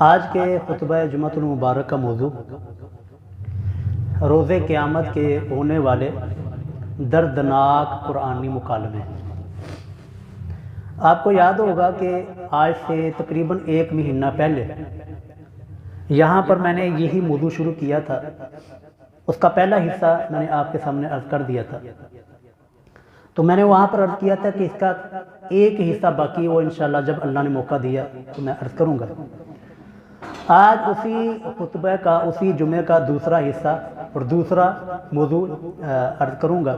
آج کے خطبہ جمعۃ المبارک کا موضوع روز قیامت کے ہونے والے دردناک قرآنی مکالمے۔ آپ کو یاد ہوگا کہ آج سے تقریباً 1 مہینہ پہلے یہاں پر میں نے یہی موضوع شروع کیا تھا۔ اس کا پہلا حصہ میں نے آپ کے سامنے عرض کر دیا تھا، تو میں نے وہاں پر عرض کیا تھا کہ اس کا ایک حصہ باقی وہ انشاءاللہ جب اللہ نے موقع دیا تو میں عرض کروں گا۔ آج اسی خطبہ کا اسی جمعے کا دوسرا حصہ اور دوسرا موضوع عرض کروں گا۔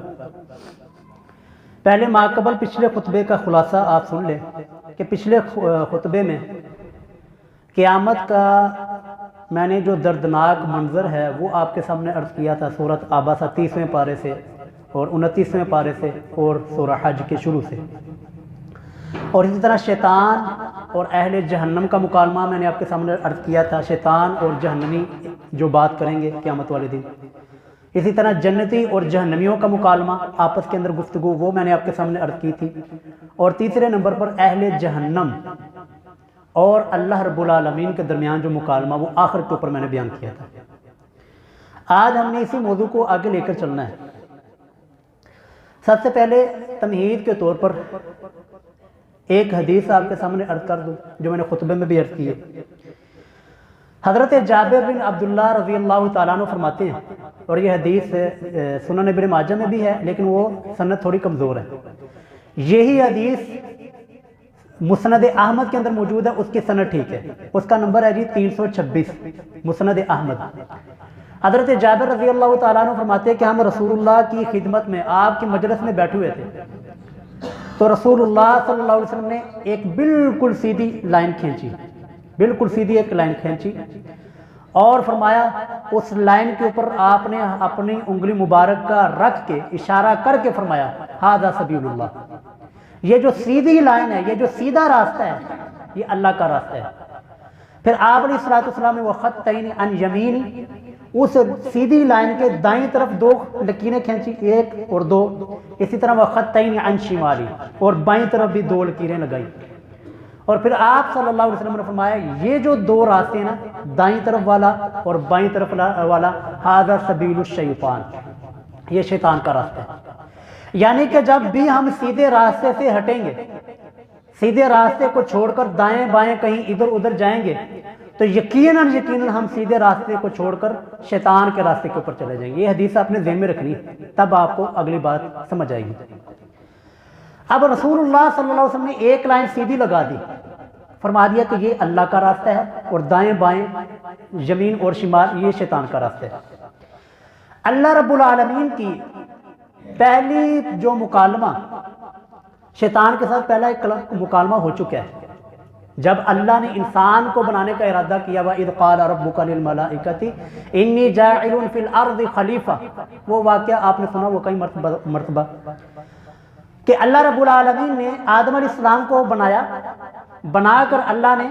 پہلے ماقبل پچھلے خطبے کا خلاصہ آپ سن لیں کہ پچھلے خطبے میں قیامت کا میں نے جو دردناک منظر ہے وہ آپ کے سامنے عرض کیا تھا، سورۃ عابسہ 30ویں پارے سے اور 29ویں پارے سے اور سورہ حج کے شروع سے، اور اسی طرح شیطان اور اہل جہنم کا مکالمہ میں نے آپ کے سامنے عرض کیا تھا، شیطان اور جہنمی جو بات کریں گے قیامت والے دن۔ اسی طرح جنتی اور جہنمیوں کا مکالمہ آپس کے اندر گفتگو وہ میں نے آپ کے سامنے عرض کی تھی، اور تیسرے نمبر پر اہل جہنم اور اللہ رب العالمین کے درمیان جو مکالمہ وہ آخر کے اوپر میں نے بیان کیا تھا۔ آج ہم نے اسی موضوع کو آگے لے کر چلنا ہے۔ سب سے پہلے تمہید کے طور پر ایک حدیث آپ کے سامنے عرض کر دوں جو میں نے خطبے میں بھی عرض کی ہے۔ حضرت جابر بن عبداللہ رضی اللہ تعالیٰ عنہ فرماتے ہیں، اور یہ حدیث سنن ابن ماجہ میں بھی ہے لیکن وہ سند تھوڑی کمزور ہے۔ یہی حدیث مسند احمد کے اندر موجود ہے، اس کی سند ٹھیک ہے، اس کا نمبر ہے 326 مسند احمد۔ حضرت جابر رضی اللہ تعالیٰ عنہ فرماتے ہیں کہ ہم رسول اللہ کی خدمت میں آپ کی مجلس میں بیٹھے ہوئے تھے، تو رسول اللہ صلی اللہ علیہ وسلم نے ایک بالکل سیدھی لائن کھینچی، بالکل سیدھی ایک لائن کھینچی، اور فرمایا اس لائن کے اوپر آپ نے اپنی انگلی مبارک کا رکھ کے اشارہ کر کے فرمایا ھذا سبیل اللہ، یہ جو سیدھی لائن ہے، یہ جو سیدھا راستہ ہے، یہ اللہ کا راستہ ہے۔ پھر آپ علیہ الصلوۃ والسلام نے وخطین عن یمین، اس سیدھی لائن کے دائیں طرف 2 لکیریں کھینچی، 1 اور 2، اسی طرح وخطین عن شمالی، اور بائیں طرف بھی 2 لکیریں لگائی، اور پھر آپ صلی اللہ علیہ وسلم نے فرمایا یہ جو 2 راستے ہیں نا، دائیں طرف والا اور بائیں طرف والا، ھذا سبیل الشیطان، یہ شیطان کا راستہ ہے۔ یعنی کہ جب بھی ہم سیدھے راستے سے ہٹیں گے، سیدھے راستے کو چھوڑ کر دائیں بائیں کہیں ادھر ادھر جائیں گے، تو یقیناً ہم سیدھے راستے کو چھوڑ کر شیطان کے راستے کے اوپر چلے جائیں گے۔ یہ حدیث آپ نے ذہن میں رکھنی ہے، تب آپ کو اگلی بات سمجھ آئے گی۔ اب رسول اللہ صلی اللہ علیہ وسلم نے ایک لائن سیدھی لگا دی، فرما دیا کہ یہ اللہ کا راستہ ہے، اور دائیں بائیں یمین اور شمال یہ شیطان کا راستہ ہے۔ اللہ رب العالمین کی پہلی جو مکالمہ شیطان کے ساتھ پہلا ایک مکالمہ ہو چکا ہے، جب اللہ نے انسان کو بنانے کا ارادہ کیا، وَإِذْ قَالَ رَبُّكَ لِلْمَلَائِكَةِ إِنِّي جَاعِلٌ فِي الْأَرْضِ خَلِيفَةً، وہ واقعہ آپ نے سنا وہ کئی مرتبہ کہ اللہ رب العالمین نے آدم علیہ السلام کو بنا کر اللہ نے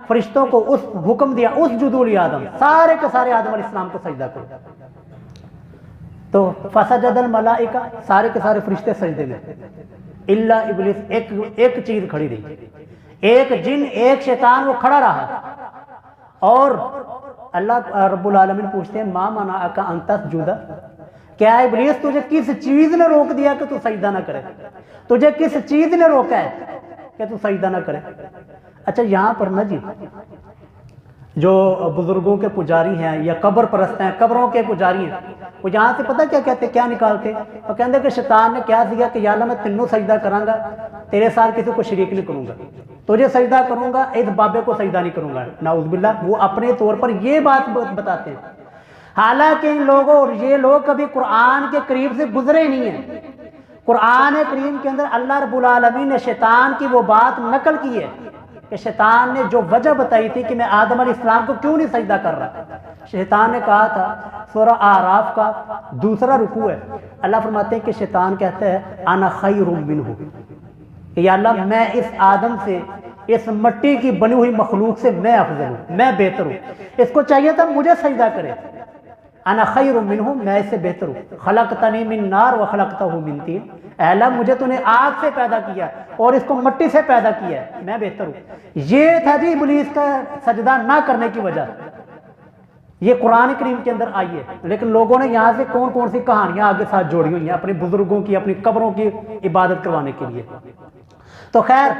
فرشتوں کو اس حکم دیا اسجدوا لآدم، سارے کے سارے آدم علیہ السلام کو سجدہ کرو، تو فسجد الملائکہ، سارے کے سارے فرشتے سجدے میں، الا ابلیس، ایک چیز کھڑی رہی، ایک جن ایک شیطان وہ کھڑا رہا، اور اللہ رب العالمین پوچھتے ہیں ما منعک ان تسجد، کیا ابلیس تجھے کس چیز نے روک دیا کہ تو سجدہ نہ کرے، تجھے کس چیز نے روکا ہے کہ تو سجدہ نہ کرے۔ اچھا یہاں پر نہ جی جو بزرگوں کے پجاری ہیں یا قبر پرست ہیں، قبروں کے پجاری ہیں، وہ یہاں سے پتہ کیا کہتے، کیا نکالتے، وہ کہتے کہ شیطان نے کیا دیا کہ یا اللہ میں تینوں سجدہ کراں گا، تیرے ساتھ کسی کو شریک نہیں کروں گا، تجھے سجدہ کروں گا، اس بابے کو سجدہ نہیں کروں گا، نعوذ باللہ۔ وہ اپنے طور پر یہ بات بتاتے ہیں، حالانکہ ان لوگوں اور یہ لوگ کبھی قرآن کے قریب سے گزرے نہیں ہیں۔ قرآن کریم کے اندر اللہ رب العالمین نے شیطان کی وہ بات نقل کی ہے کہ شیطان نے جو وجہ بتائی تھی کہ میں آدم علیہ السلام کو کیوں نہیں سجدہ کر رہا، شیطان نے کہا تھا، سورہ اعراف کا 2 رکوع ہے، اللہ فرماتے ہیں کہ شیطان کہتا ہے انا خیر منہ، کہ یا اللہ میں اس آدم سے، اس مٹی کی بنی ہوئی مخلوق سے میں افضل ہوں، میں بہتر ہوں، اس کو چاہیے تھا مجھے سجدہ کرے۔ انا خیر منہ، میں اس سے بہتر ہوں، خلقتنی من نار و خلقتہ من طین، اے اللہ مجھے تو نے آگ سے پیدا کیا اور اس کو مٹی سے پیدا کیا ہے، میں بہتر ہوں۔ یہ تھا جی ابلیس کا سجدہ نہ کرنے کی وجہ، یہ قرآن کریم کے اندر آئی ہے، لیکن لوگوں نے یہاں سے کون کون سی کہانیاں آگے ساتھ جوڑی ہوئی ہیں اپنے بزرگوں کی، اپنی قبروں کی عبادت کروانے کے لیے۔ تو خیر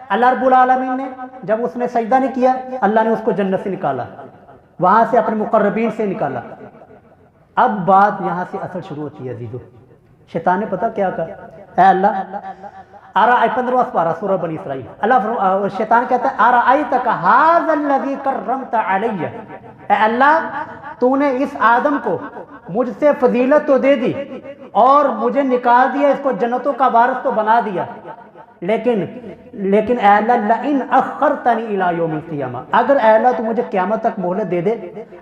اللہ رب العالمین نے جب اس نے سجدہ نہیں کیا، اللہ نے اس کو جنت سے نکالا، وہاں سے اپنے مقربین سے نکالا۔ اب بات یہاں سے اصل شروع ہوتی ہے عزیزو۔ شیطان نے پتہ کیا کہا، اے اللہ 15واں پارہ سورہ بنی اسرائیل، اللہ شیطان کہتا ہے ارأیتک ھذا الذی کرمت علی، اے اللہ تو نے اس آدم کو مجھ سے فضیلت تو دے دی اور مجھے نکال دیا، اس کو جنتوں کا وارث تو بنا دیا، لیکن اے اللہ لئن اخرتنی الی یوم القیامہ، اگر اے اللہ تو مجھے قیامت تک مہلت دے دے،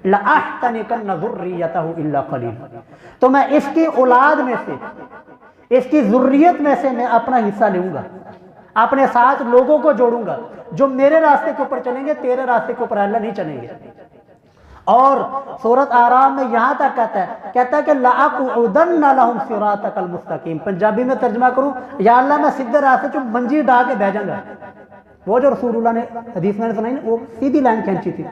لأحتنکن ذریتہ الا قلیلا، تو میں اس کی اولاد میں سے، اس کی ذریت میں سے میں اپنا حصہ لوں گا، اپنے ساتھ لوگوں کو جوڑوں گا جو میرے راستے کے اوپر چلیں گے، تیرے راستے کے اوپر اللہ نہیں چلیں گے۔ اور سورۃ اعراف میں یہاں تک کہتا ہے کہ لَأَقْعُدَنَّ لَهُمْ صِرَاطَكَ الْمُسْتَقِيمَ، پنجابی میں ترجمہ کروں، یا اللہ میں سیدھے راستے چ منجی ڈا کے بھیجوں گا۔ وہ جو رسول اللہ نے حدیث میں نے سنائی وہ سیدھی لائن کھینچی تھی،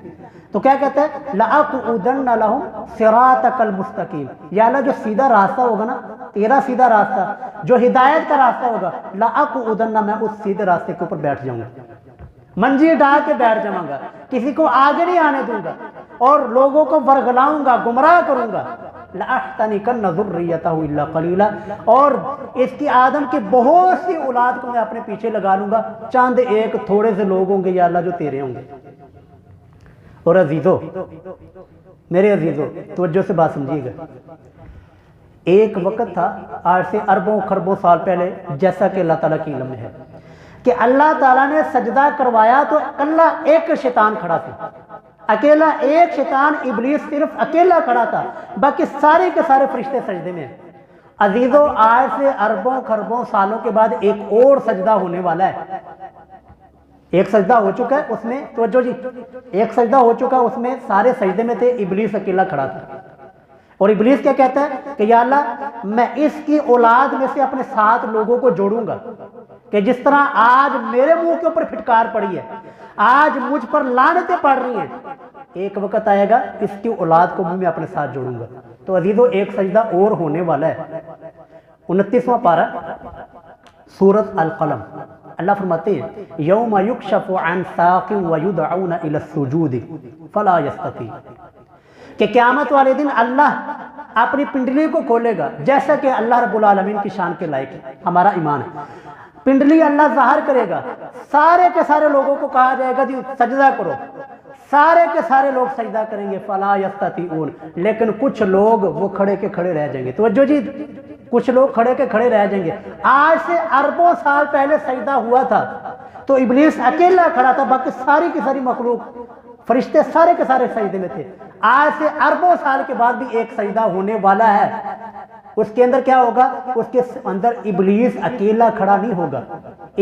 تو کیا کہتا ہے لَأَقْعُدَنَّ لَهُمْ صِرَاطَكَ الْمُسْتَقِيمَ، یا اللہ جو سیدھا راستہ ہوگا نا، تیرا سیدھا راستہ جو ہدایت کا راستہ ہوگا، لَأَقْعُدَنَّ، میں اس سیدھے راستے کے اوپر بیٹھ جاؤں گا، منجی ڈا کے بیٹھ جاؤں گا، کسی کو آگے نہیں آنے دوں گا اور لوگوں کو ورگلاؤں گا، گمراہ کروں گا۔ لَأَحْتَنِكَنَّ ذُرِّيَّتَهُ إِلَّا قَلِيلًا، اور اس کی آدم کی بہت سی اولاد کو میں اپنے پیچھے لگا لوں گا، چاند ایک تھوڑے سے لوگ ہوں گے یا اللہ جو تیرے ہوں گے۔ اور عزیزو، میرے عزیزو توجہ سے بات سمجھیے گا، ایک وقت تھا آج سے اربوں خربوں سال پہلے، جیسا کہ اللہ تعالیٰ کی علم میں ہے کہ اللہ تعالیٰ نے سجدہ کروایا تو اکیلا ایک شیطان کھڑا تھا، اکیلا ایک شیطان ابلیس صرف اکیلا کھڑا تھا، باقی سارے کے سارے فرشتے سجدے میں ہیں۔ عزیزو آج سے اربوں خربوں سالوں کے بعد ایک اور سجدہ ہونے والا ہے، ایک سجدہ ہو چکا ہے، اس میں توجہ جی، ایک سجدہ ہو چکا ہے، اس میں سارے سجدے میں تھے، ابلیس اکیلا کھڑا تھا، اور ابلیس کیا کہتا ہے کہ یا اللہ میں اس کی اولاد میں سے اپنے ساتھ لوگوں کو جوڑوں گا، کہ جس طرح آج میرے منہ کے اوپر پھٹکار پڑی ہے، آج مجھ پر لعنتیں پڑ رہی ہیں، ایک وقت آئے گا اس کی اولاد کو بھی میں اپنے ساتھ جوڑوں گا۔ تو عزیزو ایک سجدہ اور ہونے والا ہے۔ 29واں پارہ سورۃ القلم، اللہ فرماتے ہیں یوم یکشف عن ساق ویدعون الی السجود فلا یستطیع، کہ قیامت والے دن اللہ اپنی پنڈلی کو کھولے گا، جیسا کہ اللہ رب العالمین کی شان کے لائق ہے، ہمارا ایمان ہے۔ پنڈلی اللہ ظاہر کرے گا، سارے کے سارے لوگوں کو کہا جائے گا جی سجدہ کرو، سارے کے سارے لوگ سجدہ کریں گے، فلا یستطیعون، لیکن کچھ لوگ وہ کھڑے کے کھڑے رہ جائیں گے۔ توجہ جی، کچھ لوگ کھڑے کے کھڑے رہ جائیں گے۔ آج سے اربوں سال پہلے سجدہ ہوا تھا تو ابلیس اکیلا کھڑا تھا، باقی ساری کی ساری مخلوق فرشتے سارے کے سارے سجدے میں تھے۔ آج سے اربوں سال کے بعد بھی ایک سجدہ ہونے والا ہے، اس کے اندر کیا ہوگا؟ اس کے اندر ابلیس اکیلا کھڑا نہیں ہوگا،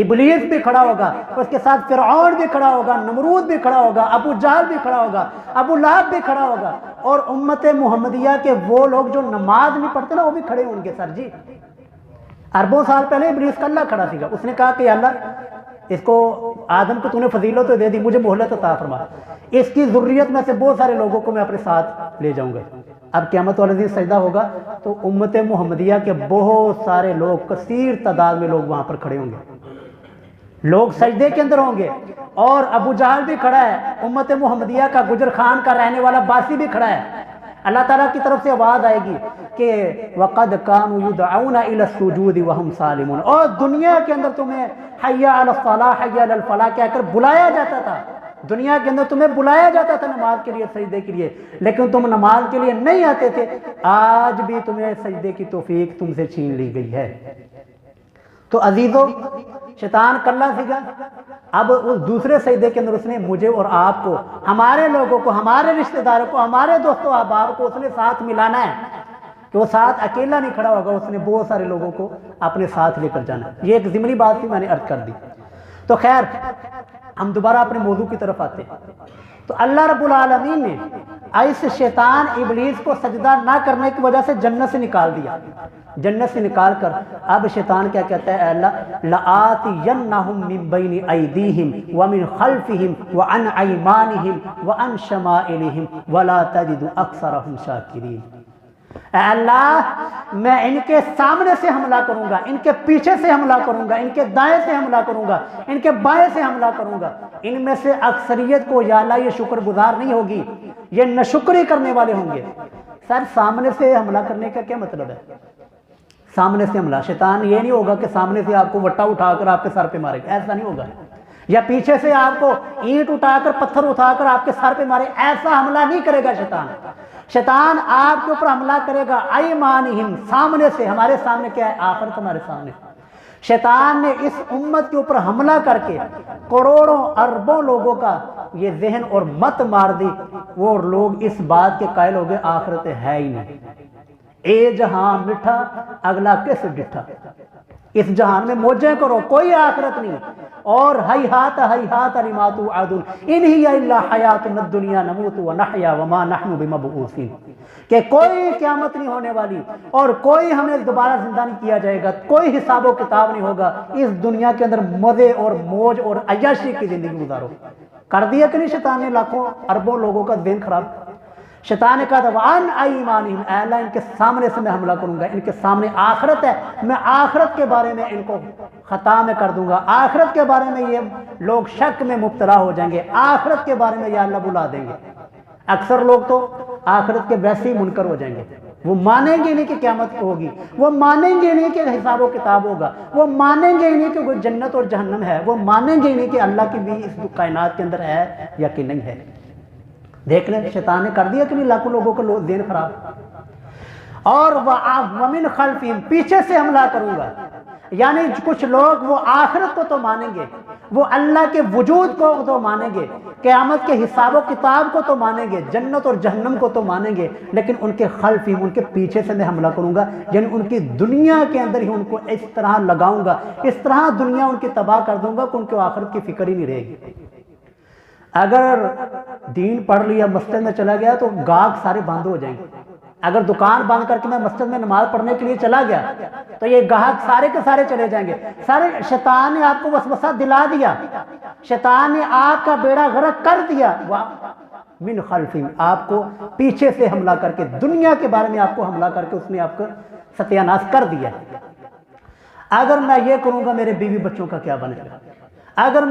ابلیس بھی کھڑا ہوگا، اس کے ساتھ فرعون بھی کھڑا ہوگا، نمرود بھی کھڑا ہوگا، ابو جہل بھی کھڑا ہوگا، ابو لہب بھی کھڑا ہوگا، اور امت محمدیہ کے وہ لوگ جو نماز نہیں پڑھتے نا وہ بھی کھڑے ہوں گے۔ سر جی اربوں سال پہلے ابلیس کا اللہ کھڑا تھا، اس نے کہا کہ اللہ اس کو آدم کو تو نے فضیلت تو دے دی، مجھے مہلت عطا فرما، اس کی ذریت میں سے بہت سارے لوگوں کو میں اپنے ساتھ لے جاؤں گا۔ اب قیامت والے دن سجدہ ہوگا تو امت محمدیہ کے بہت سارے لوگ، کثیر تعداد میں لوگ وہاں پر کھڑے ہوں گے، لوگ سجدے کے اندر ہوں گے، اور ابو جہل بھی کھڑا ہے، امت محمدیہ کا گجر خان کا رہنے والا باسی بھی کھڑا ہے۔ اللہ تعالیٰ کی طرف سے آواز آئے گی کہ وَقَدْ كَانُوا يُدْعَوْنَ إِلَى السُّجُودِ وَهُمْ سَالِمُونَ، اور دنیا کے اندر تمہیں حَيَّ عَلَى الصَّلَاةِ حَيَّ عَلَى الْفَلَاحِ کہہ کر بلایا جاتا تھا، دنیا کے اندر تمہیں بلایا جاتا تھا نماز کے لیے، سجدے کے لیے، لیکن تم نماز کے لیے نہیں آتے تھے۔ آج بھی تمہیں سجدے کی توفیق تم سے چھین لی گئی ہے۔ تو عزیزو شیطان کلہ سیگا، اب اس دوسرے سجدے کے اندر اس نے مجھے اور آپ کو، ہمارے لوگوں کو، ہمارے رشتہ داروں کو، ہمارے دوستوں احباب کو اس نے ساتھ ملانا ہے، کہ وہ ساتھ اکیلا نہیں کھڑا ہوگا، اس نے بہت سارے لوگوں کو اپنے ساتھ لے کر جانا ہے۔ یہ ایک ضمنی بات تھی، میں نے عرض کر دی۔ تو خیر ہم دوبارہ اپنے موضوع کی طرف آتے ہیں۔ تو اللہ رب العالمین نے اس شیطان ابلیس کو سجدہ نہ کرنے کی وجہ سے جنت سے نکال دیا. جنت سے نکال کر اب شیطان کیا کہتا ہے؟ اے اللہ لآتینہم من بین ایدیہم ومن خلفہم وعن ایمانہم وعن شمائلہم ولا تجد اکثرہم شاکرین. اے اللہ میں ان کے سامنے سے حملہ کروں گا، ان کے پیچھے سے حملہ کروں گا، ان کے دائیں سے حملہ کروں گا، ان کے بائیں سے حملہ کروں گا. ان میں سے اکثریت کو یا اللہ یہ شکر گزار نہیں ہوگی، یہ ناشکری کرنے والے ہوں گے. سر سامنے سے حملہ کرنے کا کیا مطلب ہے؟ سامنے سے حملہ، شیطان یہ نہیں ہوگا کہ سامنے سے آپ کو وٹا اٹھا کر آپ کے سر پہ مارے گا، ایسا نہیں ہوگا. یا پیچھے سے آپ کو اینٹ اٹھا کر پتھر اٹھا کر آپ کے سر پہ مارے، ایسا حملہ نہیں کرے گا شیطان. شیطان آپ کے اوپر حملہ کرے گا ایمانہم، سامنے سے. ہمارے سامنے کیا ہے؟ آخرت ہمارے سامنے. شیطان نے اس امت کے اوپر حملہ کر کے کروڑوں اربوں لوگوں کا یہ ذہن اور مت مار دی. وہ لوگ اس بات کے قائل ہو گئے آخرت ہے ہی نہیں. اے جہاں مٹھا اگلا کس ڈٹھا. اس جہان میں موجیں کرو، کوئی آخرت نہیں. اور ہیہات لما توعدون ان ہی الا حیاتنا الدنیا نموت ونحیا وما نحن بمبعوثین. کہ کوئی قیامت نہیں ہونے والی اور کوئی ہمیں دوبارہ زندہ نہیں کیا جائے گا، کوئی حساب و کتاب نہیں ہوگا. اس دنیا کے اندر مزے اور موج اور عیاشی کی زندگی گزارو. کر دیا کہ نہیں شیطان نے لاکھوں اربوں لوگوں کا ذہن خراب. شیطان نے کہا تھا وَعَنْ أَيْمَانِهِمْ، اے اللہ ان کے سامنے سے میں حملہ کروں گا، ان کے سامنے آخرت ہے، میں آخرت کے بارے میں ان کو خطا میں کر دوں گا. آخرت کے بارے میں یہ لوگ شک میں مبتلا ہو جائیں گے، آخرت کے بارے میں یا اللہ بلا دیں گے. اکثر لوگ تو آخرت کے ویسے ہی منکر ہو جائیں گے. وہ مانیں گے نہیں کہ قیامت ہوگی، وہ مانیں گے نہیں کہ حساب و کتاب ہوگا، وہ مانیں گے نہیں کہ کوئی جنت اور جہنم ہے، وہ مانیں گے نہیں کہ اللہ کی بھی اس کائنات کے اندر ہے یا کہ نہیں ہے. دیکھ لیں شیطان نے کر دیا کہ نہیں لاکھوں لوگوں کا ذہن خراب. اور وَمِنْ خَلْفِهِمْ، پیچھے سے حملہ کروں گا. یعنی کچھ لوگ وہ آخرت کو تو مانیں گے، وہ اللہ کے وجود کو تو مانیں گے، قیامت کے حساب و کتاب کو تو مانیں گے، جنت اور جہنم کو تو مانیں گے، لیکن ان کے خلفہم، ان کے پیچھے سے میں حملہ کروں گا. یعنی ان کی دنیا کے اندر ہی ان کو اس طرح لگاؤں گا، اس طرح دنیا ان کی تباہ کر دوں گا کہ ان کو آخرت کی فکر ہی نہیں رہے گی. اگر دین پڑھ لیا مسجد میں چلا گیا تو گاہک سارے بند ہو جائیں گے. اگر دکان بند کر کے میں مسجد میں نماز پڑھنے کے لیے چلا گیا تو یہ گاہک سارے کے سارے چلے جائیں گے. سارے شیطان نے آپ کو وسوسہ دلا دیا، شیطان نے آپ کا بیڑا غرق کر دیا. من خلفہم، آپ کو پیچھے سے حملہ کر کے، دنیا کے بارے میں آپ کو حملہ کر کے اس نے آپ کو ستیاناش کر دیا. اگر میں یہ کروں گا میرے بیوی بچوں کا کیا بنے گا؟ اگر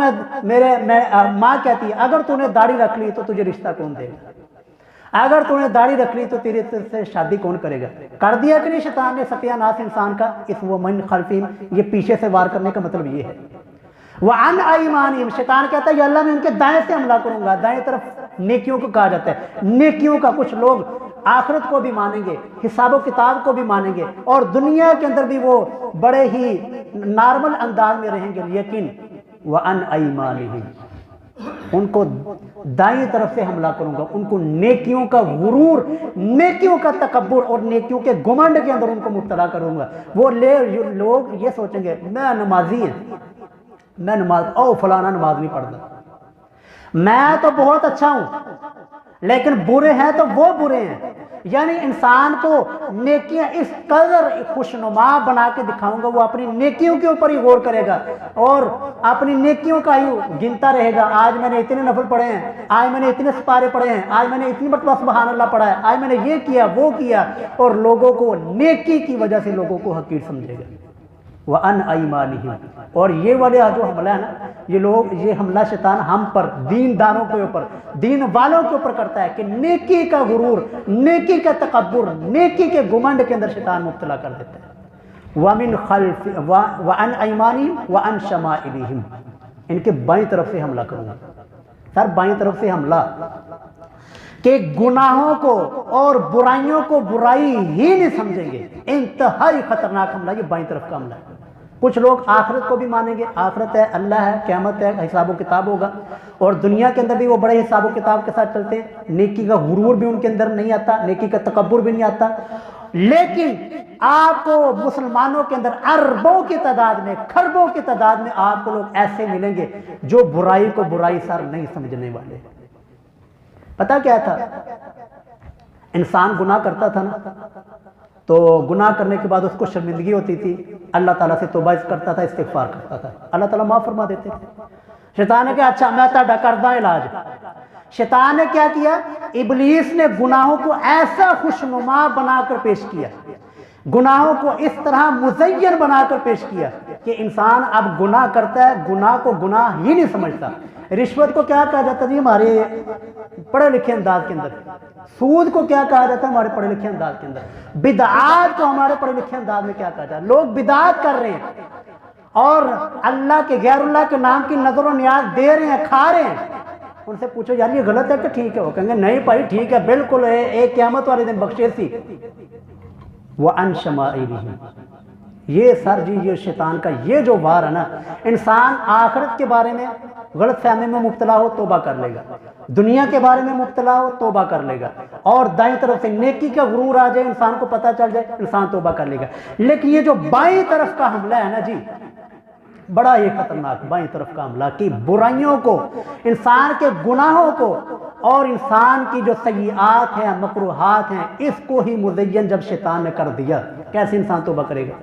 ماں کہتی ہے اگر تو نے داڑھی رکھ لی تو تجھے رشتہ کون دے گا؟ اگر تو نے داڑھی رکھ لی تو تیرے سے شادی کون کرے گا؟ کر دیا کہ نہیں شیطان نے ستیاناش انسان کا. اس وَمِنْ خَلْفِهِمْ، یہ پیچھے سے وار کرنے کا مطلب یہ ہے. وَعَنْ أَيْمَانِهِمْ، شیطان کہتا ہے یا اللہ میں ان کے دائیں سے حملہ کروں گا. دائیں طرف نیکیوں کو کہا جاتا ہے. نیکیوں کا کچھ لوگ آخرت کو بھی مانیں گے، حساب و کتاب کو بھی مانیں گے، اور دنیا کے اندر بھی وہ بڑے ہی نارمل انداز میں رہیں گے. لیکن وَعَنْ أَيْمَانِهِمْ، ان کو دائیں طرف سے حملہ کروں گا. ان کو نیکیوں کا غرور، نیکیوں کا تکبر اور نیکیوں کے گمنڈ کے اندر ان کو مبتلا کروں گا. وہ لوگ یہ سوچیں گے میں نمازی ہوں، میں نماز فلانا نماز نہیں پڑھتا، میں تو بہت اچھا ہوں، لیکن برے ہیں تو وہ برے ہیں. یعنی انسان کو نیکیاں اس قدر خوشنما بنا کے دکھاؤں گا، وہ اپنی نیکیوں کے اوپر ہی غور کرے گا اور اپنی نیکیوں کا ہی گنتا رہے گا. آج میں نے اتنے نفل پڑھے ہیں، آج میں نے اتنے سپارے پڑھے ہیں، آج میں نے اتنی مرتبہ سبحان اللہ پڑھا ہے، آج میں نے یہ کیا وہ کیا، اور لوگوں کو نیکی کی وجہ سے لوگوں کو حقیر سمجھے گا. وَأَنْ أَيْمَانِهِمْ، اور یہ والے جو حملہ ہے نا، یہ لوگ، یہ حملہ شیطان ہم پر، دین داروں کے اوپر، دین والوں کے اوپر کرتا ہے کہ نیکی کا غرور، نیکی کا تکبر، نیکی کے گمنڈ کے اندر شیطان مبتلا کر دیتا ہے. وَمِنْ خَلْفِ وَعَنْ أَيْمَانِهِمْ وَعَنْ شَمَائِلِهِمْ، ان کے بائیں طرف سے حملہ کروں گا. سر بائیں طرف سے حملہ کہ گناہوں کو اور برائیوں کو برائی ہی نہیں سمجھیں گے. انتہائی خطرناک حملہ یہ بائیں طرف کا حملہ ہے. کچھ لوگ آخرت کو بھی مانیں گے، آخرت ہے، اللہ ہے، قیامت ہے، حساب و کتاب ہوگا، اور دنیا کے اندر بھی وہ بڑے حساب و کتاب کے ساتھ چلتے ہیں. نیکی کا غرور بھی ان کے اندر نہیں آتا، نیکی کا تکبر بھی نہیں آتا. لیکن آپ کو مسلمانوں کے اندر اربوں کی تعداد میں، کھربوں کی تعداد میں آپ کو لوگ ایسے ملیں گے جو برائی کو برائی سر نہیں سمجھنے والے. پتہ کیا تھا؟ انسان گناہ کرتا تھا نا تو گناہ کرنے کے بعد اس کو شرمندگی ہوتی تھی، اللہ تعالیٰ سے توبہ کرتا تھا، استغفار کرتا تھا، اللہ تعالیٰ معاف فرما دیتے تھے۔ شیطان نے کہا اچھا میں تہاڈا کردا علاج۔ شیطان نے کیا کیا؟ ابلیس نے گناہوں کو ایسا خوشنما بنا کر پیش کیا، گناہوں کو اس طرح مزین بنا کر پیش کیا کہ انسان اب گناہ کرتا ہے، گناہ کو گناہ ہی نہیں سمجھتا۔ رشوت کو کیا کہا جاتا جی ہمارے پڑھے لکھے انداز کے اندر، سود کو کیا کہا جاتا ہے ہمارے پڑھے لکھے انداز کے اندر، بدعات کو ہمارے پڑھے لکھے انداز میں کیا کہا جاتا ہے؟ لوگ بدعات کر رہے ہیں اور اللہ کے غیر اللہ کے نام کی نظر و نیاز دے رہے ہیں، کھا رہے ہیں۔ ان سے پوچھو یار یہ غلط ہے کہ ٹھیک ہے؟ وہ کہیں گے نہیں بھائی ٹھیک ہے، بالکل ہے، ایک قیامت والے دن بخشش تھی۔ وَعَنْ شَمَائِلِهِمْ، یہ سر جی یہ شیطان کا یہ جو وار ہے نا، انسان آخرت کے بارے میں غلط فہمی میں مبتلا ہو توبہ کر لے گا، دنیا کے بارے میں مبتلا ہو توبہ کر لے گا، اور دائیں طرف سے نیکی کا غرور آ جائے، انسان کو پتہ چل جائے، انسان توبہ کر لے گا۔ لیکن یہ جو بائیں طرف کا حملہ ہے نا جی، بڑا ہی خطرناک بائیں طرف کا حملہ کہ برائیوں کو، انسان کے گناہوں کو اور انسان کی جو سیئات ہیں، مکروہات ہیں، اس کو ہی مزین جب شیطان نے کر دیا، کیسے انسان توبہ کرے گا؟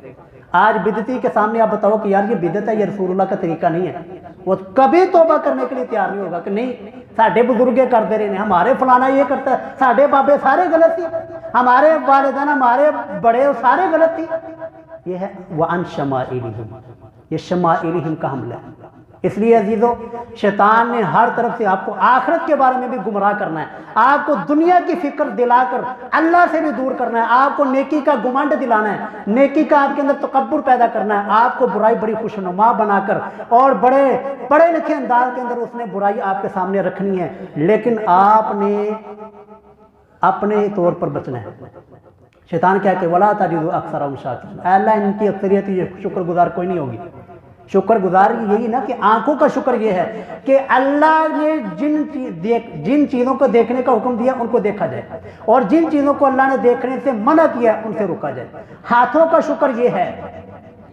آج بدعتی کے سامنے آپ بتاؤ کہ یار یہ بدعت ہے، یہ رسول اللہ کا طریقہ نہیں ہے، وہ کبھی توبہ کرنے کے لیے تیار نہیں ہوگا کہ نہیں ساڈے بزرگے کرتے رہے ہیں، ہمارے فلانا یہ کرتا ہے، ساڈے بابے سارے غلط تھی، ہمارے والدین ہمارے بڑے سارے غلط تھی۔ یہ ہے وَعَنْ شَمَائِلِهِمْ، یہ شمائلہم کا حملہ ہے۔ اس لیے عزیزو شیطان نے ہر طرف سے آپ کو آخرت کے بارے میں بھی گمراہ کرنا ہے، آپ کو دنیا کی فکر دلا کر اللہ سے بھی دور کرنا ہے، آپ کو نیکی کا گمانڈ دلانا ہے، نیکی کا آپ کے اندر تکبر پیدا کرنا ہے، آپ کو برائی بڑی خوشنما بنا کر اور بڑے پڑھے لکھے انداز کے اندر اس نے برائی آپ کے سامنے رکھنی ہے، لیکن آپ نے اپنے طور پر بچنا ہے۔ شیطان کیا کہ وَلَا تَجِدُ أَكْثَرَهُمْ شَاكِرِينَ، اے اللہ ان کی اکثریت یہ شکر گزار کوئی نہیں ہوگی۔ شکر گزار یہی نا کہ آنکھوں کا شکر یہ ہے کہ اللہ نے جن چیزوں کو دیکھنے کا حکم دیا ان کو دیکھا جائے، اور جن چیزوں کو اللہ نے دیکھنے سے منع کیا ان سے رکا جائے۔ ہاتھوں کا شکر یہ ہے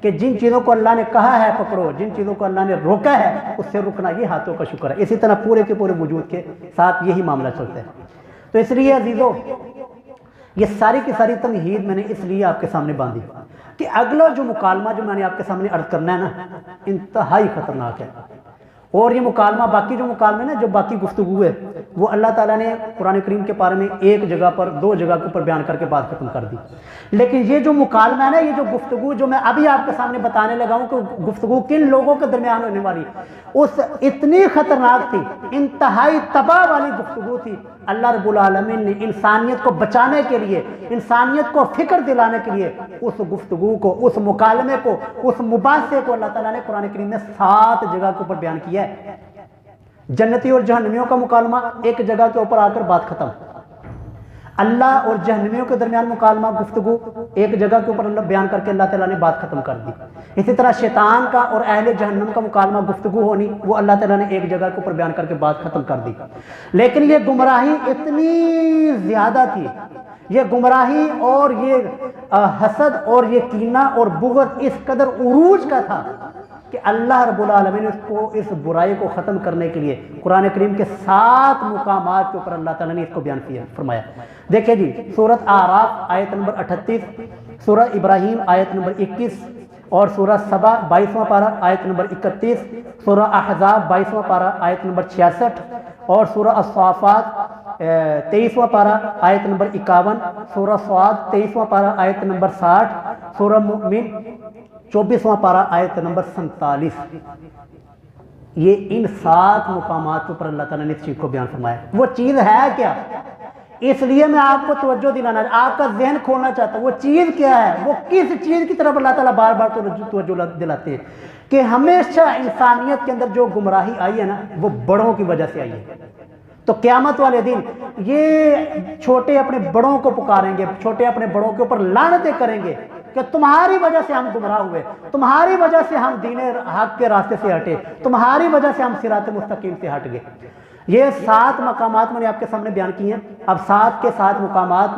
کہ جن چیزوں کو اللہ نے کہا ہے پکڑو، جن چیزوں کو اللہ نے روکا ہے اس سے رکنا، یہ ہاتھوں کا شکر ہے۔ اسی طرح پورے کے پورے وجود کے ساتھ یہی معاملہ چلتا ہے۔ تو اس لیے عزیزو یہ ساری کی ساری تمہید میں نے اس لیے آپ کے سامنے باندھی کہ اگلا جو مکالمہ جو میں نے آپ کے سامنے عرض کرنا ہے نا، انتہائی خطرناک ہے، اور یہ مکالمہ باقی جو مکالمے نا جو باقی گفتگو ہے وہ اللہ تعالیٰ نے قرآن کریم کے بارے میں ایک جگہ پر دو جگہ کے اوپر بیان کر کے بات ختم کر دی، لیکن یہ جو مکالمہ ہے نا، یہ جو گفتگو جو میں ابھی آپ کے سامنے بتانے لگا ہوں کہ گفتگو کن لوگوں کے درمیان ہونے والی، اس اتنی خطرناک تھی، انتہائی تباہ والی گفتگو تھی۔ اللہ رب العالمین نے انسانیت کو بچانے کے لیے، انسانیت کو فکر دلانے کے لیے اس گفتگو کو، اس مکالمے کو، اس مباحثے کو اللہ تعالیٰ نے قرآن کریم میں 7 جگہ کے اوپر بیان کیا ہے۔ جنتی اور جہنمیوں کا مکالمہ ایک جگہ کے اوپر آ کر بات ختم، اللہ اور جہنمیوں کے درمیان مکالمہ گفتگو ایک جگہ کے اوپر اللہ بیان کر کے اللہ تعالیٰ نے بات ختم کر دی۔ اسی طرح شیطان کا اور اہل جہنم کا مکالمہ گفتگو ہونی، وہ اللہ تعالیٰ نے ایک جگہ کے اوپر بیان کر کے بات ختم کر دی۔ لیکن یہ گمراہی اتنی زیادہ تھی، یہ گمراہی اور یہ حسد اور یہ کینہ اور بغض اس قدر عروج کا تھا کہ اللہ رب العالمین اس برائی کو ختم کرنے کے لیے قرآن کریم کے 7 مقامات کے اوپر اللہ تعالیٰ نے اس کو بیان کیا فرمایا۔ دیکھیں جی، سورۃ اعراف آیت نمبر 38، سورہ ابراہیم آیت نمبر 21، اور سورہ سبا 22واں پارہ آیت نمبر 31، سورہ احزاب 22واں پارہ آیت نمبر 66، اور سورہ الصافات 23واں پارہ آیت نمبر 51، سورہ صاد 23واں پارہ آیت نمبر 60، سورہ مومن 24واں پارہ آیت نمبر 47۔ یہ ان 7 مقامات پر اللہ تعالیٰ نے اس چیز کو بیان فرمایا۔ وہ چیز ہے کیا؟ اس لیے میں آپ کو توجہ دلانا، آپ کا ذہن کھولنا چاہتا ہوں، وہ چیز کیا ہے، وہ کس چیز کی طرف اللہ تعالیٰ بار بار توجہ دلاتے ہیں کہ ہمیشہ انسانیت کے اندر جو گمراہی آئی ہے نا، وہ بڑوں کی وجہ سے آئی ہے۔ تو قیامت والے دن یہ چھوٹے اپنے بڑوں کو پکاریں گے، چھوٹے اپنے بڑوں کے اوپر لعنتیں کریں گے کہ تمہاری وجہ سے ہم گمراہ ہوئے، تمہاری وجہ سے ہم دین حق کے راستے سے ہٹے، تمہاری وجہ سے ہم صراط مستقیم سے ہٹ گئے۔ یہ 7 مقامات میں نے آپ کے سامنے بیان کی ہیں۔ اب 7 کے 7 مقامات،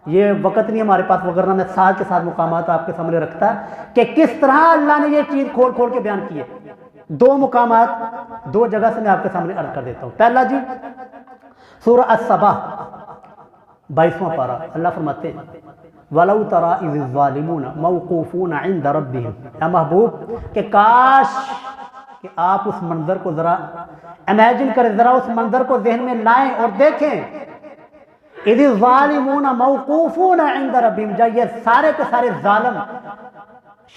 یہ وقت نہیں ہمارے پاس، وغیرہ میں 7 کے 7 مقامات آپ کے سامنے رکھتا ہے کہ کس طرح اللہ نے یہ چیز کھول کھول کے بیان کی ہے۔ 2 مقامات 2 جگہ سے میں آپ کے سامنے عرض کر دیتا ہوں۔ پہلا جی سورہ السبا، 22واں پارہ، اللہ فرماتے ہیں وَلَوْ تَرَى إِذِ الظَّالِمُونَ مَوْقُوفُونَ عِنْدَ رَبِّهِمْ، اے محبوب کہ کاش کہ آپ اس منظر کو ذرا امیجن کریں، ذرا اس منظر کو ذہن میں لائیں اور دیکھیں، اِذِ الظَّالِمُونَ مَوْقُوفُونَ عِنْدَ رَبِّهِمْ، جب یہ سارے کے سارے ظالم،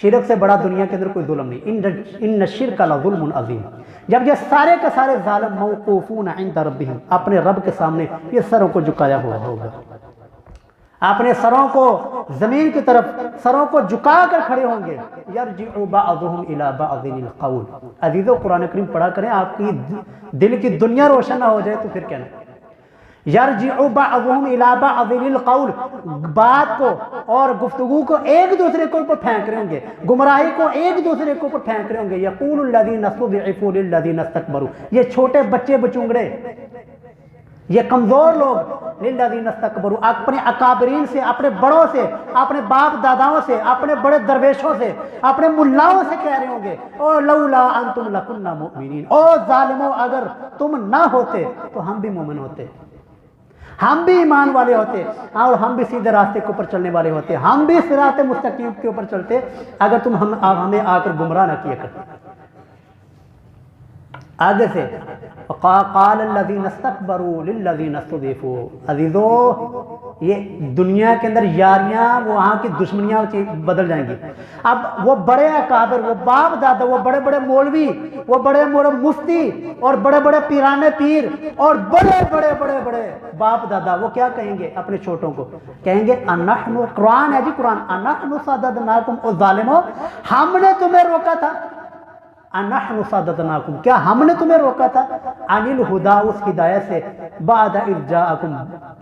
شرک سے بڑا دنیا کے اندر کوئی ظلم نہیں، ان الشرک لظلم عظیم، جب یہ سارے کے سارے ظالم موقوفون عند ربہم، اپنے رب کے سامنے یہ سروں کو جھکایا ہوا ہوگا، اپنے سروں کو زمین کی طرف سروں کو جھکا کر کھڑے ہوں گے، یرجع بعضهم الى بعض القول، عزیزو قرآن کریم پڑھا کریں، آپ کی دل کی دنیا روشن نہ ہو جائے تو پھر کہنا، یرجع بعضهم الى بعض القول، بات کو اور گفتگو کو ایک دوسرے کے اوپر پھینک رہے ہوں گے، گمراہی کو ایک دوسرے کے اوپر پھینک رہے ہوں گے، یقول الذین استضعفوا للذین استکبروا، یہ چھوٹے بچے بچونگڑے، یہ کمزور لوگ، للذین استکبروا، اپنے اکابرین سے، اپنے بڑوں سے، اپنے باپ داداؤں سے، اپنے بڑے درویشوں سے، اپنے ملاؤں سے کہہ رہے ہوں گے، او لولا انتم لکنا مؤمنین، او ظالموں اگر تم نہ ہوتے تو ہم بھی مومن ہوتے، ہم بھی ایمان والے ہوتے، اور ہم بھی سیدھے راستے کے اوپر چلنے والے ہوتے، ہم بھی صراط مستقیم کے اوپر چلتے اگر تم ہمیں آ کر گمراہ نہ کیا کرتے۔ آگے سے قال الذین استکبروا للذین استضعفوا، عزیزو یہ دنیا کے اندر یاریاں وہاں کی دشمنیاں بدل جائیں گی، اب وہ بڑے اکابر، وہ باپ دادا، وہ بڑے بڑے مولوی، وہ بڑے بڑے مفتی اور بڑے بڑے پیرانے پیر اور بڑے بڑے بڑے بڑے باپ دادا، وہ کیا کہیں گے اپنے چھوٹوں کو؟ کہیں گے انحن، قرآن ہے جی قرآن، انحن صددناکم، او ظالمو ہم نے تمہیں روکا تھا، انحن صددناکم، کیا ہم نے تمہیں روکا تھا، عن الہدا، اس ہدایت سے، بعد اذ جاءکم،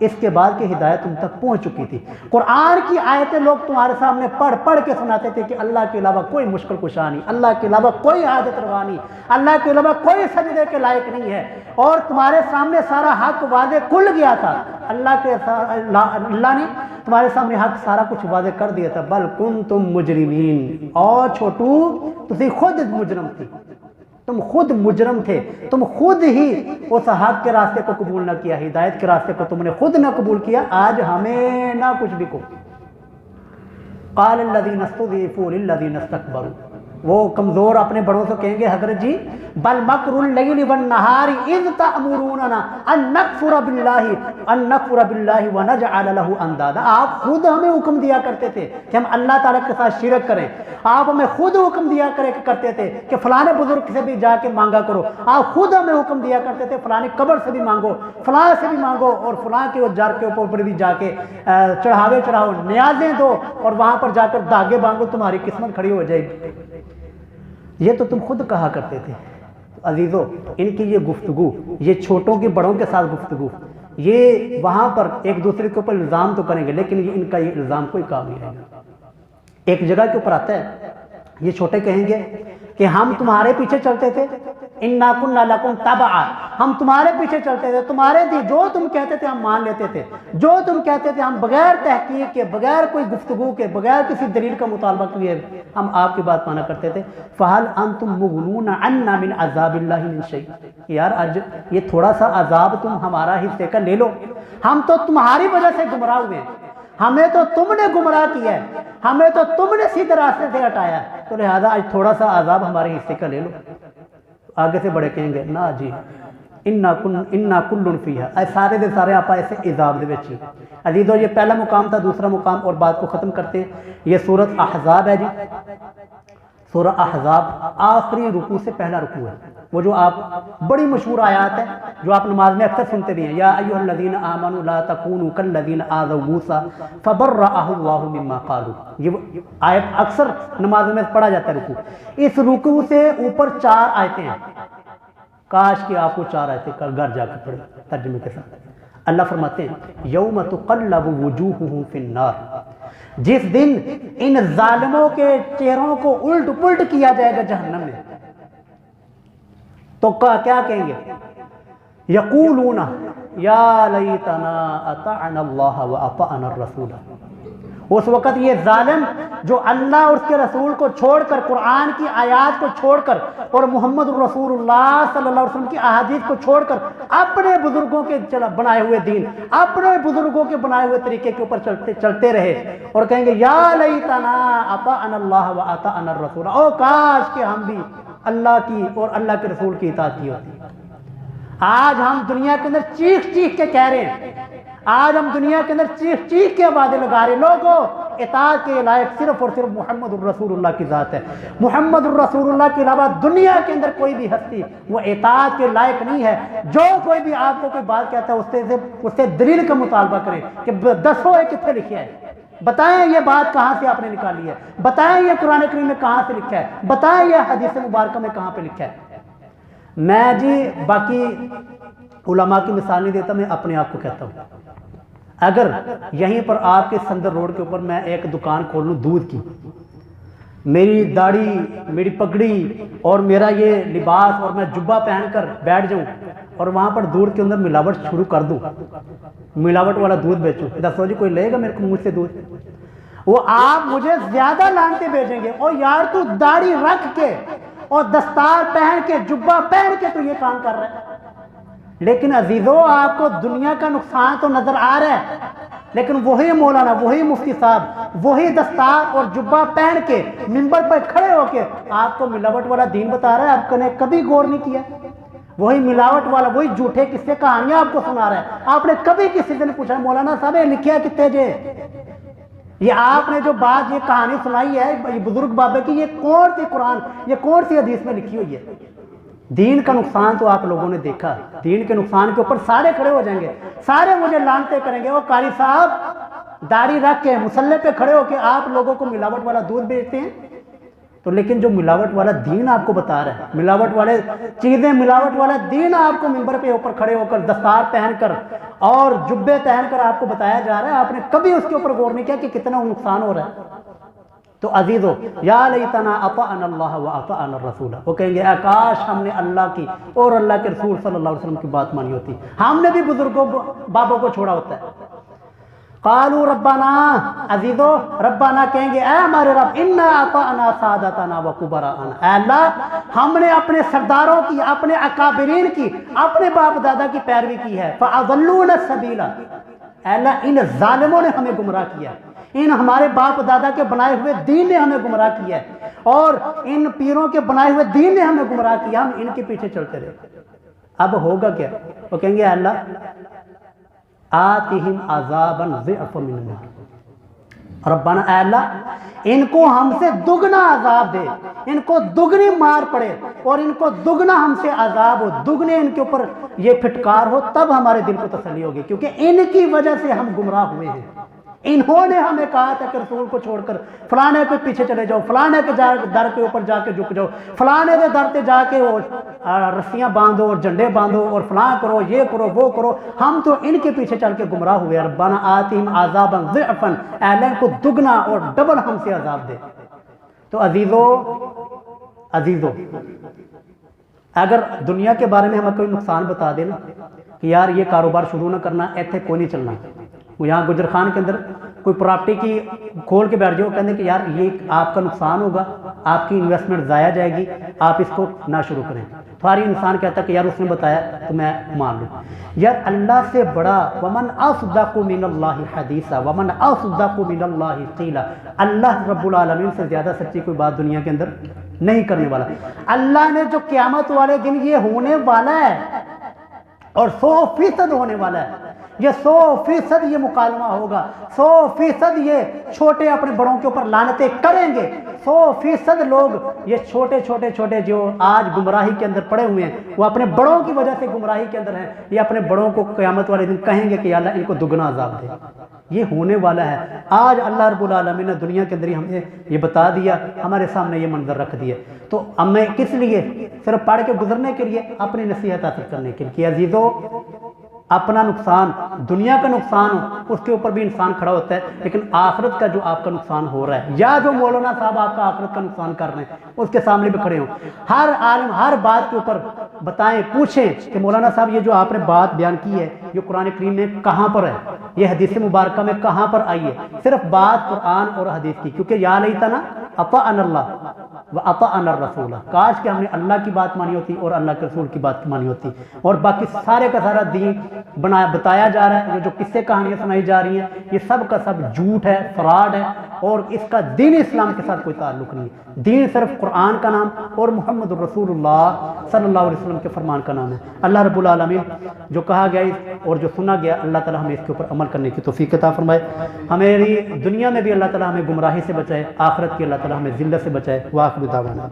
اس کے بعد کہ ہدایت تم تک پہنچ چکی تھی۔ قرآن کی آیتیں لوگ تمہارے سامنے پڑھ پڑھ کے سناتے تھے کہ اللہ کے علاوہ کوئی مشکل کشا نہیں، اللہ کے علاوہ کوئی حاجت روا نہیں، اللہ کے علاوہ کوئی سجدے کے لائق نہیں ہے، اور تمہارے سامنے سارا حق واضح کھل گیا تھا، اللہ نے تمہارے سامنے حق سارا کچھ واضح کر دیا تھا، بل کنتم مجرمین، اور چھوٹو تسی خود مجرم تھی، تم خود مجرم تھے، تم خود ہی اس حق کے راستے کو قبول نہ کیا، ہدایت کے راستے کو تم نے خود نہ قبول کیا، آج ہمیں نہ کچھ بھی کو۔ قال الذین استضعفوا للذین استکبروا، وہ کمزور اپنے بڑوں سے کہیں گے حضرت جی بل مکر اللیل والنہار اذ تأمروننا ان نکفر باللہ ونجعل له اندادا، آپ خود ہمیں حکم دیا کرتے تھے کہ ہم اللہ تعالیٰ کے ساتھ شرک کریں، آپ ہمیں خود حکم دیا کرتے تھے کہ فلاں بزرگ سے بھی جا کے مانگا کرو، آپ خود ہمیں حکم دیا کرتے تھے فلاں قبر سے بھی مانگو، فلاں سے بھی مانگو، اور فلاں کے جار کے اوپر بھی جا کے چڑھاوے چڑھاؤ، نیازیں دو، اور وہاں پر جا کر داغے بانگو، تمہاری قسمت کھڑی ہو جائے گی۔ یہ تو تم خود کہا کرتے تھے۔ عزیزو ان کی یہ گفتگو، یہ چھوٹوں کی بڑوں کے ساتھ گفتگو، یہ وہاں پر ایک دوسرے کے اوپر الزام تو کریں گے، لیکن یہ ان کا یہ الزام کوئی کام نہیں ہے۔ ایک جگہ کے اوپر آتا ہے، یہ چھوٹے کہیں گے کہ ہم تمہارے پیچھے چلتے تھے، انا کنا لکم تبعا، ہم تمہارے پیچھے چلتے تھے، تمہارے تھی جو تم کہتے تھے ہم مان لیتے تھے، جو تم کہتے تھے ہم بغیر تحقیق کے، بغیر کوئی گفتگو کے، بغیر کسی دلیل کا مطالبہ کیے ہم آپ کی بات مانا کرتے تھے۔ فہل انتم مغنون عنا من عذاب اللہ من شیء، یار آج یہ تھوڑا سا عذاب تم ہمارا حصے کا لے لو، ہم تو تمہاری وجہ سے گمراہ ہوئے ہیں، ہمیں تو تم نے گمراہ کیا ہے، ہمیں تو تم نے سیدھے راستے سے ہٹایا ہے، تو لہذا آج تھوڑا سا عذاب ہمارے حصے کا لے لو۔ آگے سے بڑے کہیں گے نا جی انا کل فیہا، سارے دے سارے آپ ایسے عذاب دے وچ۔ عزیزو یہ پہلا مقام تھا، دوسرا مقام اور بات کو ختم کرتے ہیں، یہ سورۃ احزاب ہے جی۔ سورہ احزاب آخری رکوع سے پہلا رکوع ہے، وہ جو آپ بڑی مشہور آیات ہے جو آپ نماز میں اکثر سنتے بھی ہیں، یا ایھا الذین آمنوا لا تکونوا کالذین آذوا موسیٰ فبرأہ اللہ مما قالوا، یہ آیت اکثر نماز میں پڑھا جاتا ہے رکوع۔ اس رکوع سے اوپر 4 آیتیں ہیں، کاش کہ آپ کو 4 آیتیں گھر جا کے پڑھیں ترجمے کے ساتھ۔ اللہ فرماتے ہیں یوم تقلب وجوہہم فی النار، جس دن ان ظالموں کے چہروں کو الٹ پلٹ کیا جائے گا جہنم میں، تو کیا کہیں گے؟ یقولون یا لیتنا اطعنا اللہ واطعنا الرسول، اس وقت یہ ظالم جو اللہ اور اس کے رسول کو چھوڑ کر، قرآن کی آیات کو چھوڑ کر اور محمد رسول اللہ صلی اللہ علیہ وسلم کی احادیث کو چھوڑ کر اپنے بزرگوں کے بنائے ہوئے دین، اپنے بزرگوں کے بنائے ہوئے طریقے کے اوپر چلتے رہے اور کہیں گے یا لیتنا اطعنا اللہ و اطعنا الرسول، او کاش کہ ہم بھی اللہ کی اور اللہ کے رسول کی اطاعت کی ہوتی۔ آج ہم دنیا کے اندر چیخ چیخ کے کہہ رہے ہیں، آج ہم دنیا کے اندر چیخ چیخ کے آوازیں لگا رہے ہیں، لوگوں اطاعت کے لائق صرف اور صرف محمد الرسول اللہ کی ذات ہے۔ محمد الرسول اللہ کے علاوہ دنیا کے اندر کوئی بھی ہستی وہ اطاعت کے لائق نہیں ہے۔ جو کوئی بھی آپ کو کوئی بات کہتا ہے اس سے دلیل کا مطالبہ کریں کہ دسو یہ کتنے لکھا ہے، بتائیں یہ بات کہاں سے آپ نے نکالی ہے، بتائیں یہ قرآن کریم میں کہاں سے لکھا ہے، بتائیں یہ حدیث مبارکہ میں کہاں پہ لکھا ہے۔ میں جی باقی علماء کی مثال نہیں دیتا، میں اپنے آپ کو کہتا ہوں، اگر یہیں پر آپ کے سندر روڈ کے اوپر میں ایک دکان کھول لوں دودھ کی، میری داڑھی، میری پگڑی اور میرا یہ لباس اور میں جبہ پہن کر بیٹھ جاؤں اور وہاں پر دودھ کے اندر ملاوٹ شروع کر دوں، ملاوٹ والا دودھ بیچوں، دسو جی کوئی لے گا میرے کو مجھ سے دودھ؟ وہ آپ مجھے زیادہ لانتے بھیجیں گے، اور یار تو داڑھی رکھ کے اور دستار پہن کے جبہ پہن کے تو یہ کام کر رہا ہے۔ لیکن عزیزو آپ کو دنیا کا نقصان تو نظر آ رہا ہے، لیکن وہی مولانا، وہی مفتی صاحب، وہی دستار اور جبہ پہن کے منبر پر کھڑے ہو کے آپ کو ملاوٹ والا دین بتا رہا ہے، آپ نے کبھی غور نہیں کیا؟ وہی ملاوٹ والا، وہی جھوٹے قصے کہانیاں آپ کو سنا رہا ہے، آپ نے کبھی کسی سے نہیں پوچھا مولانا صاحب یہ لکھیا کتے جے؟ یہ آپ نے جو بات یہ کہانی سنائی ہے یہ بزرگ بابے کی، یہ کون سی قرآن، یہ کون سی حدیث میں لکھی ہوئی ہے؟ دین کا نقصان تو آپ لوگوں نے دیکھا، دین کے نقصان کے اوپر سارے کھڑے ہو جائیں گے، سارے مجھے لانتے کریں گے، وہ قاری صاحب داڑھی رکھ کے مصلے پہ کھڑے ہو کے آپ لوگوں کو ملاوٹ والا دودھ بیچتے ہیں۔ تو لیکن جو ملاوٹ والا دین آپ کو بتا رہا ہے، ملاوٹ والے چیزیں، ملاوٹ والا دین آپ کو منبر پہ اوپر کھڑے ہو کر دستار پہن کر اور جبے پہن کر آپ کو بتایا جا رہا ہے، آپ نے کبھی اس کے اوپر غور نہیں کیا کہ کتنا نقصان ہو رہا ہے۔ تو عزیزو یا لیتنا اطعنا اللہ و اطعنا الرسول، وہ کہیں گے کاش ہم نے اللہ کی اور اللہ کے رسول صلی اللہ علیہ وسلم کی بات مانی ہوتی، ہم نے بھی بزرگوں بابوں کو چھوڑا ہوتا ہے۔ قالوا ربنا، عزیزو ربنا کہیں گے اے ہمارے رب، انا اطعنا سادتنا و کبراءنا، اے اللہ ہم نے اپنے سرداروں کی، اپنے اکابرین کی، اپنے باپ دادا کی پیروی کی ہے، فاضلونا السبیل، اے اللہ ان ظالموں نے ہمیں گمراہ کیا، ان ہمارے باپ دادا کے بنائے ہوئے دین نے ہمیں گمراہ کیا ہے، اور ان پیروں کے بنائے ہوئے دین نے ہمیں گمراہ کیا، ہم ان کے پیچھے چلتے رہے۔ اب ہوگا کیا؟ وہ کہیں گے اللہ آتِہم عذابا ضعفا من النار، ربنا اے اللہ ان کو ہم سے دگنا عذاب دے، ان کو دگنی مار پڑے اور ان کو دگنا ہم سے عذاب ہو، دگنے ان کے اوپر یہ پھٹکار ہو، تب ہمارے دل کو تسلی ہوگی، کیونکہ ان کی وجہ سے ہم گمراہ ہوئے ہیں۔ انہوں نے ہمیں کہا تھا کہ رسول کو چھوڑ کر فلانے کے پیچھے چلے جاؤ، فلانے کے در کے اوپر جا کے جھک جاؤ، فلانے کے در پہ جا کے رسیاں باندھو اور جھنڈے باندھو اور فلاں کرو، یہ کرو، وہ کرو، ہم تو ان کے پیچھے چل کے گمراہ ہوئے۔ ربنا آتِہم عذابا ضعفا، اے اللہ ان کو دگنا اور ڈبل ہم سے عذاب دے۔ تو عزیزو اگر دنیا کے بارے میں ہمیں کوئی نقصان بتا دے نا کہ یار یہ کاروبار شروع نہ کرنا، ایتھے کوئی نہیں چلنا، یہاں گجر خان کے اندر کوئی پراپرٹی کی کھول کے بیٹھ جاؤ، کہتے ہیں کہ یار یہ آپ کا نقصان ہوگا، آپ کی انویسٹمنٹ ضائع جائے گی، آپ اس کو نہ شروع کریں۔ تو ہر انسان کہتا ہے کہ یار اس نے بتایا تو میں مان لوں۔ یار اللہ سے بڑا ومن اصدق من اللہ حدیثا ومن اصدق من اللہ قیلا، اللہ رب العالمین سے زیادہ سچی کوئی بات دنیا کے اندر نہیں کرنے والا۔ اللہ نے جو قیامت والے دن یہ ہونے والا ہے اور 100% ہونے والا ہے، یہ 100% یہ مکالمہ ہوگا، 100% یہ چھوٹے اپنے بڑوں کے اوپر لعنتیں کریں گے، 100% لوگ یہ چھوٹے جو آج گمراہی کے اندر پڑے ہوئے ہیں وہ اپنے بڑوں کی وجہ سے گمراہی کے اندر ہیں، یہ اپنے بڑوں کو قیامت والے دن کہیں گے کہ اللہ ان کو دگنا عذاب دے۔ یہ ہونے والا ہے۔ آج اللہ رب العالمین نے دنیا کے اندر ہی ہمیں یہ بتا دیا، ہمارے سامنے یہ منظر رکھ دیا، تو ہمیں کس لیے؟ صرف پڑھ کے گزرنے کے لیے، اپنی نصیحت حاصل کرنے کے لیے۔ عزیزو اپنا نقصان، دنیا کا نقصان ہو اس کے اوپر بھی انسان کھڑا ہوتا ہے، لیکن آخرت کا جو آپ کا نقصان ہو رہا ہے، یا جو مولانا صاحب آپ کا آخرت کا نقصان کر رہے ہیں اس کے سامنے بھی کھڑے ہوں۔ ہر عالم ہر بات کے اوپر بتائیں، پوچھیں کہ مولانا صاحب یہ جو آپ نے بات بیان کی ہے یہ قرآن کریم میں کہاں پر ہے، یہ حدیث مبارکہ میں کہاں پر آئی ہے؟ صرف بات قرآن اور حدیث کی، کیونکہ یا لیتنا اطعنا اللہ واطعنا الرسول، کاش کہ ہم نے اللہ کی بات مانی ہوتی اور اللہ کے رسول کی بات مانی ہوتی، اور باقی سارے کا سارا دین بتایا جا رہا ہے، جو قصے کہانیاں سنائی جا رہی ہیں یہ سب کا سب جھوٹ ہے، فراڈ ہے، اور اس کا دین اسلام کے ساتھ کوئی تعلق نہیں ہے۔ دین صرف قرآن کا نام اور محمد الرسول اللہ صلی اللہ علیہ وسلم کے فرمان کا نام ہے۔ اللہ رب العالمین جو کہا گیا اور جو سنا گیا، اللہ تعالی ہمیں اس کے اوپر عمل کرنے کی توفیق عطا فرمائے، ہماری دنیا میں بھی اللہ تعالی ہمیں گمراہی سے بچائے، آخرت کی اللہ تعالی ہمیں ذلت سے بچائے۔ وآخر دعوانا